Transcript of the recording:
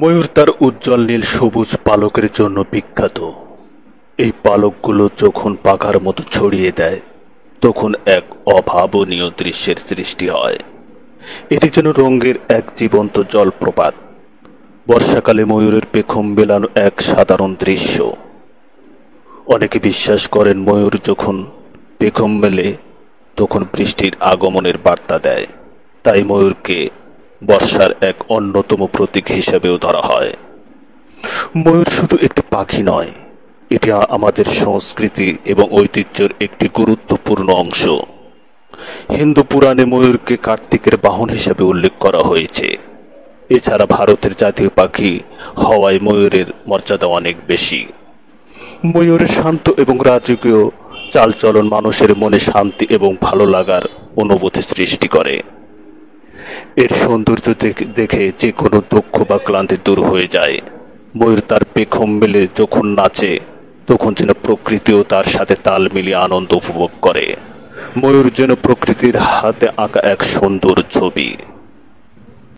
ময়ূর তার উজ্জ্বল নীল সবুজ পালকের জন্য বিখ্যাত। এই পালকগুলো যখন পাখার মতো ছড়িয়ে দেয় তখন এক অভাবনীয় দৃশ্যের সৃষ্টি হয়। এটি যেন রঙের এক জীবন্ত জলপ্রপাত। বর্ষাকালে ময়ূরের পেখম মেলানো এক সাধারণ দৃশ্য। অনেকে বিশ্বাস করেন ময়ূর যখন পেখম মেলে তখন বৃষ্টির আগমনের বার্তা দেয়, তাই ময়ূরকে বর্ষার এক অন্যতম প্রতীক হিসেবেও ধরা হয়। ময়ূর শুধু একটি পাখি নয়, এটি আমাদের সংস্কৃতি এবং ঐতিহ্যের একটি গুরুত্বপূর্ণ অংশ। হিন্দু পুরাণে ময়ূরকে কার্তিকের বাহন হিসেবে উল্লেখ করা হয়েছে। এছাড়া ভারতের জাতীয় পাখি হওয়ায় ময়ূরের মর্যাদা অনেক বেশি। ময়ূরের শান্ত এবং রাজকীয় চালচলন মানুষের মনে শান্তি এবং ভালো লাগার অনুভূতি সৃষ্টি করে। এর সৌন্দর্য দেখে যে কোনো দুঃখ বা ক্লান্তি দূর হয়ে যায়। ময়ূর তার পেখম মেলে যখন নাচে তখন যেন প্রকৃতিও তার সাথে তাল মিলিয়ে আনন্দ উপভোগ করে। ময়ূর যেন প্রকৃতির হাতে আঁকা এক সুন্দর ছবি।